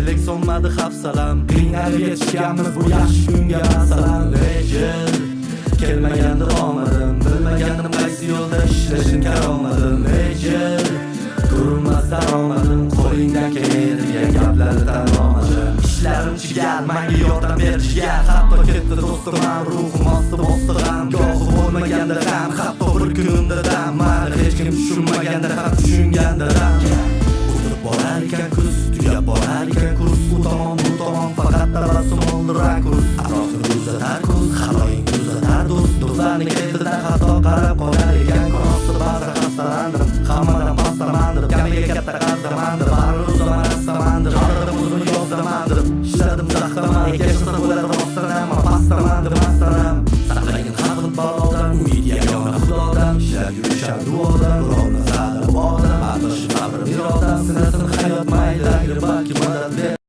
Lek so'nmadi hafsalam, qiynalib yetishganmiz bu yaxshi kunga masalan. Lekin kelmaganda omadim, bilmagandim qaysi yo'lda ishlashim karomadim. Lekin ko'rinmasdan omadim, qo'lingdan kelmaydi degan gaplarni tan olmadim. Ishlarim chigal, menga yordam berishga, hatto ketdi do'stimam, ruhim osti bostig'am. Gohi bo'lmaganda ham, hatto bir kunimda dam, mani hech kim tushunmaganda ham tushunganda dam. O'tib borar ekan kuz, tugab borar ekan kurs, u tomon bu tomon faqat tabassum oldi rakurs. Atrofni kuzatar ko'z, xaloying kuzatar do'st, do'stlarni ketidan xato qarab qolar ekan ko'rsa ba'zi xastalandim, hammadan pastamandir, kamiga katta qaddamandir, baribir o'zaman astamandir, aradim o'zimni yozdamandir, ishladim zaxtaman, kechsa bo'lar